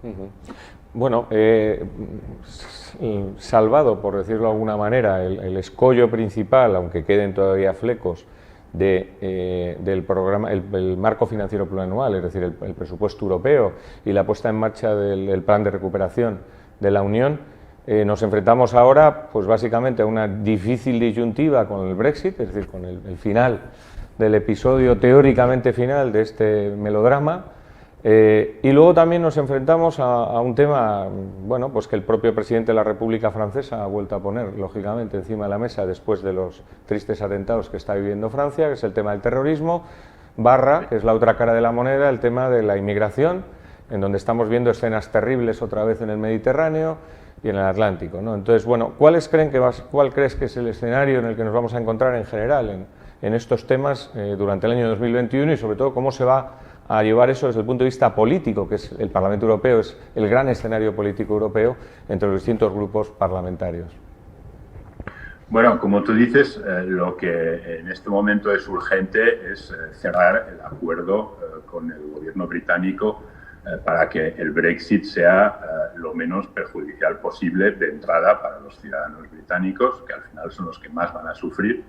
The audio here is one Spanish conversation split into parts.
Ujú. Bueno, salvado, por decirlo de alguna manera, el escollo principal, aunque queden todavía flecos, del programa, el marco financiero plurianual, es decir, el presupuesto europeo y la puesta en marcha del plan de recuperación de la Unión, nos enfrentamos ahora, pues básicamente, a una difícil disyuntiva con el Brexit, es decir, con el final del episodio teóricamente final de este melodrama. Y luego también nos enfrentamos a un tema, bueno, pues que el propio presidente de la República Francesa ha vuelto a poner, lógicamente, encima de la mesa después de los tristes atentados que está viviendo Francia, que es el tema del terrorismo, barra, que es la otra cara de la moneda, el tema de la inmigración, en donde estamos viendo escenas terribles otra vez en el Mediterráneo y en el Atlántico, ¿no? Entonces, bueno, ¿cuál crees que es el escenario en el que nos vamos a encontrar en general en estos temas durante el año 2021 y sobre todo cómo se va a llevar eso desde el punto de vista político, que es el Parlamento Europeo, es el gran escenario político europeo entre los distintos grupos parlamentarios? Bueno, como tú dices, lo que en este momento es urgente es cerrar el acuerdo con el gobierno británico para que el Brexit sea lo menos perjudicial posible de entrada para los ciudadanos británicos, que al final son los que más van a sufrir,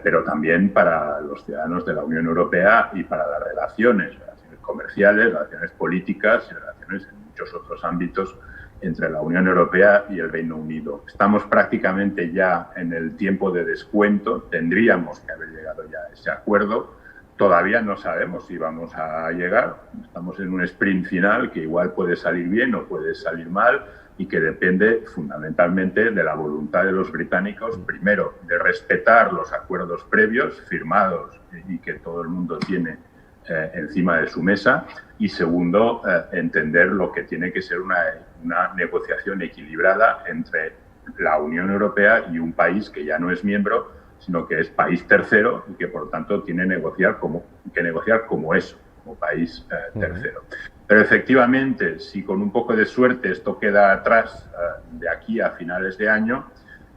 pero también para los ciudadanos de la Unión Europea y para las relaciones comerciales, relaciones políticas y relaciones en muchos otros ámbitos entre la Unión Europea y el Reino Unido. Estamos prácticamente ya en el tiempo de descuento, tendríamos que haber llegado ya a ese acuerdo. Todavía no sabemos si vamos a llegar, estamos en un sprint final que igual puede salir bien o puede salir mal y que depende fundamentalmente de la voluntad de los británicos, primero, de respetar los acuerdos previos firmados y que todo el mundo tiene encima de su mesa, y segundo, entender lo que tiene que ser una negociación equilibrada entre la Unión Europea y un país que ya no es miembro, sino que es país tercero y que por tanto tiene que negociar como eso, como país tercero. Pero efectivamente, si con un poco de suerte esto queda atrás de aquí a finales de año,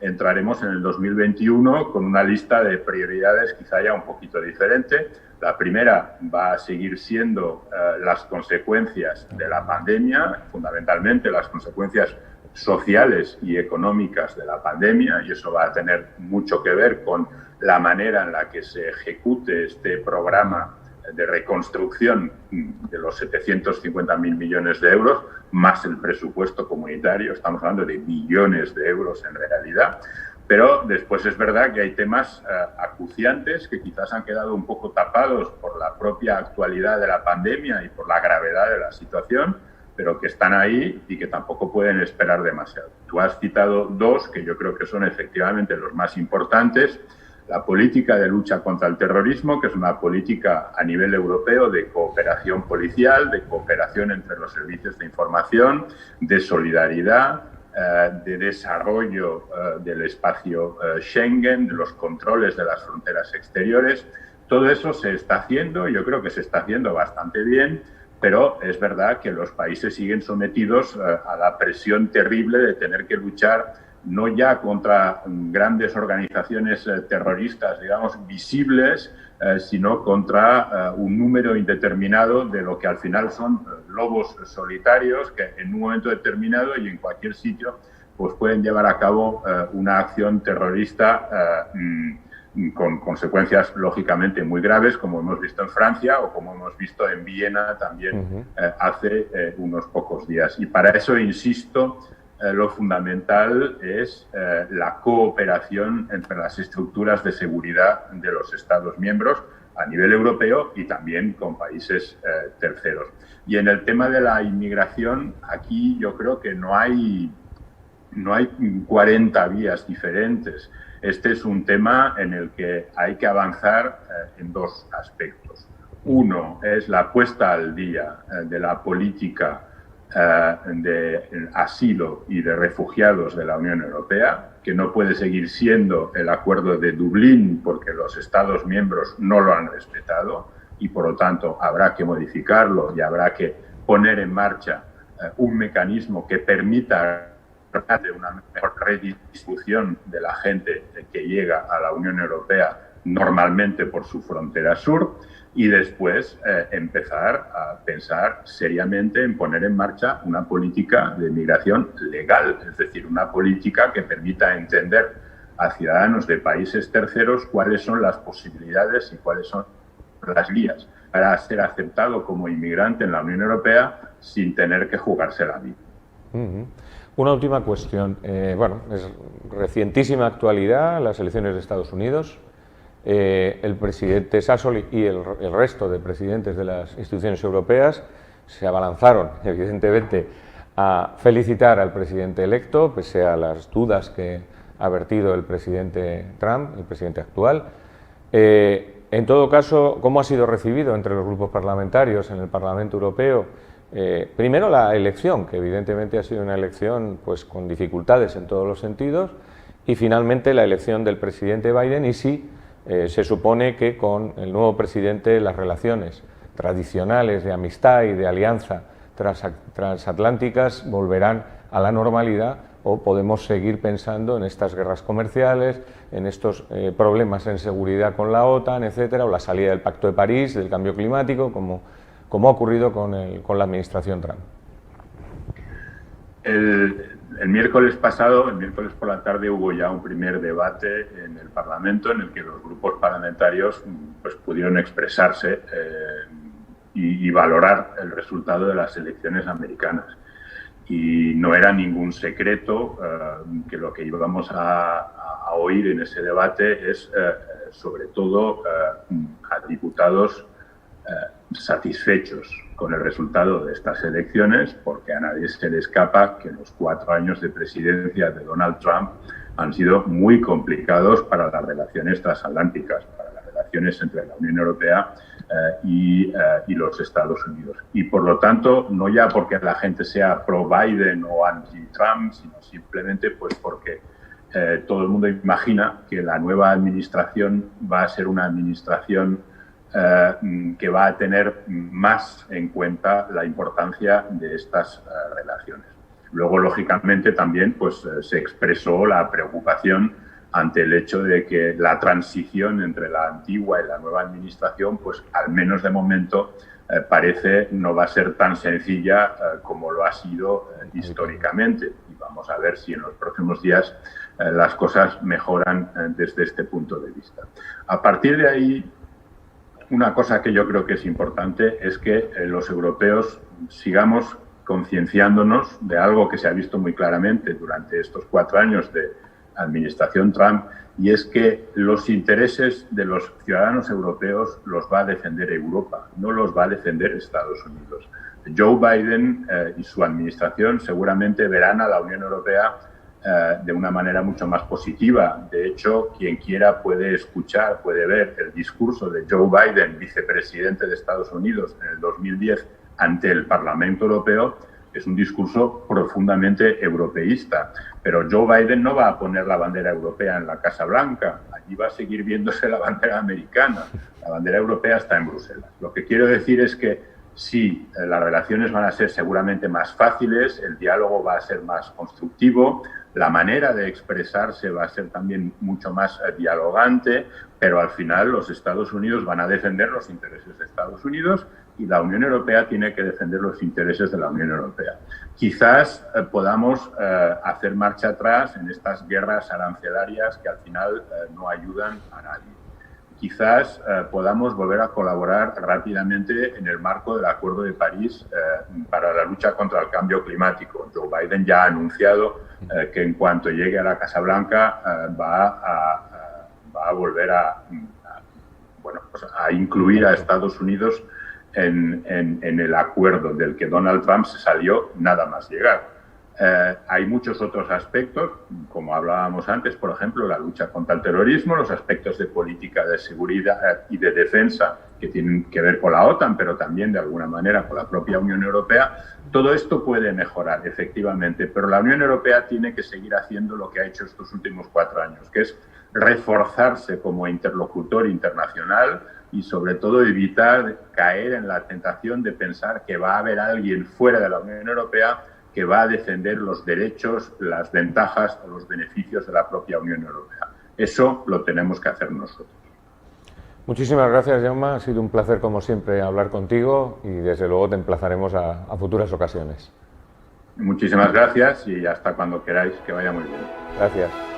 entraremos en el 2021 con una lista de prioridades quizá ya un poquito diferente. La primera va a seguir siendo las consecuencias de la pandemia, fundamentalmente las consecuencias sociales y económicas de la pandemia, y eso va a tener mucho que ver con la manera en la que se ejecute este programa de reconstrucción de los 750.000 millones de euros, más el presupuesto comunitario. Estamos hablando de billones de euros en realidad. Pero después es verdad que hay temas acuciantes que quizás han quedado un poco tapados por la propia actualidad de la pandemia y por la gravedad de la situación, pero que están ahí y que tampoco pueden esperar demasiado. Tú has citado dos que yo creo que son efectivamente los más importantes. La política de lucha contra el terrorismo, que es una política a nivel europeo de cooperación policial, de cooperación entre los servicios de información, de solidaridad, de desarrollo del espacio Schengen, de los controles de las fronteras exteriores. Todo eso se está haciendo, y yo creo que se está haciendo bastante bien, pero es verdad que los países siguen sometidos a la presión terrible de tener que luchar no ya contra grandes organizaciones terroristas, digamos, visibles, sino contra un número indeterminado de lo que al final son lobos solitarios que en un momento determinado y en cualquier sitio pues pueden llevar a cabo una acción terrorista con consecuencias lógicamente muy graves, como hemos visto en Francia o como hemos visto en Viena también hace unos pocos días. Y para eso, insisto, lo fundamental es la cooperación entre las estructuras de seguridad de los Estados miembros a nivel europeo y también con países terceros. Y en el tema de la inmigración, aquí yo creo que no hay 40 vías diferentes. Este es un tema en el que hay que avanzar en dos aspectos. Uno es la puesta al día de la política de asilo y de refugiados de la Unión Europea, que no puede seguir siendo el acuerdo de Dublín porque los Estados miembros no lo han respetado y por lo tanto habrá que modificarlo y habrá que poner en marcha un mecanismo que permita una mejor redistribución de la gente que llega a la Unión Europea normalmente por su frontera sur. y después empezar a pensar seriamente en poner en marcha una política de migración legal, es decir, una política que permita entender a ciudadanos de países terceros cuáles son las posibilidades y cuáles son las vías para ser aceptado como inmigrante en la Unión Europea sin tener que jugarse la vida. Una última cuestión. Bueno, es recientísima actualidad las elecciones de Estados Unidos. El presidente Sassoli y el resto de presidentes de las instituciones europeas se abalanzaron, evidentemente, a felicitar al presidente electo, pese a las dudas que ha vertido el presidente Trump, el presidente actual. En todo caso, ¿cómo ha sido recibido entre los grupos parlamentarios en el Parlamento Europeo? Primero la elección, que evidentemente ha sido una elección pues, con dificultades en todos los sentidos, y finalmente la elección del presidente Biden, y sí, se supone que con el nuevo presidente las relaciones tradicionales de amistad y de alianza transatlánticas volverán a la normalidad, o podemos seguir pensando en estas guerras comerciales, en estos problemas en seguridad con la OTAN, etcétera, o la salida del Pacto de París, del cambio climático, como ha ocurrido con la administración Trump. El miércoles pasado, el miércoles por la tarde, hubo ya un primer debate en el Parlamento en el que los grupos parlamentarios pues, pudieron expresarse y valorar el resultado de las elecciones americanas. Y no era ningún secreto que lo que íbamos a oír en ese debate es, sobre todo, a diputados satisfechos con el resultado de estas elecciones, porque a nadie se le escapa que los 4 años de presidencia de Donald Trump han sido muy complicados para las relaciones transatlánticas, para las relaciones entre la Unión Europea y los Estados Unidos. Y por lo tanto, no ya porque la gente sea pro-Biden o anti-Trump, sino simplemente pues porque todo el mundo imagina que la nueva administración va a ser una administración que va a tener más en cuenta la importancia de estas relaciones. Luego, lógicamente, también pues, se expresó la preocupación ante el hecho de que la transición entre la antigua y la nueva administración, pues al menos de momento, parece no va a ser tan sencilla como lo ha sido históricamente. Y vamos a ver si en los próximos días las cosas mejoran desde este punto de vista. A partir de ahí, una cosa que yo creo que es importante es que los europeos sigamos concienciándonos de algo que se ha visto muy claramente durante estos 4 años de administración Trump, y es que los intereses de los ciudadanos europeos los va a defender Europa, no los va a defender Estados Unidos. Joe Biden y su administración seguramente verán a la Unión Europea de una manera mucho más positiva. De hecho, quien quiera puede escuchar, puede ver el discurso de Joe Biden, vicepresidente de Estados Unidos, en el 2010 ante el Parlamento Europeo. Es un discurso profundamente europeísta, pero Joe Biden no va a poner la bandera europea en la Casa Blanca, allí va a seguir viéndose la bandera americana, la bandera europea está en Bruselas. Lo que quiero decir es que sí, las relaciones van a ser seguramente más fáciles, el diálogo va a ser más constructivo, la manera de expresarse va a ser también mucho más dialogante, pero al final los Estados Unidos van a defender los intereses de Estados Unidos y la Unión Europea tiene que defender los intereses de la Unión Europea. Quizás podamos hacer marcha atrás en estas guerras arancelarias que al final no ayudan a nadie. Quizás podamos volver a colaborar rápidamente en el marco del Acuerdo de París para la lucha contra el cambio climático. Joe Biden ya ha anunciado que en cuanto llegue a la Casa Blanca va a volver a incluir a Estados Unidos en el acuerdo del que Donald Trump se salió nada más llegar. Hay muchos otros aspectos, como hablábamos antes, por ejemplo, la lucha contra el terrorismo, los aspectos de política de seguridad y de defensa que tienen que ver con la OTAN, pero también de alguna manera con la propia Unión Europea. Todo esto puede mejorar, efectivamente, pero la Unión Europea tiene que seguir haciendo lo que ha hecho estos últimos 4 años, que es reforzarse como interlocutor internacional y, sobre todo, evitar caer en la tentación de pensar que va a haber alguien fuera de la Unión Europea que va a defender los derechos, las ventajas o los beneficios de la propia Unión Europea. Eso lo tenemos que hacer nosotros. Muchísimas gracias, Jaume. Ha sido un placer, como siempre, hablar contigo y desde luego te emplazaremos a futuras ocasiones. Muchísimas gracias y hasta cuando queráis, que vaya muy bien. Gracias.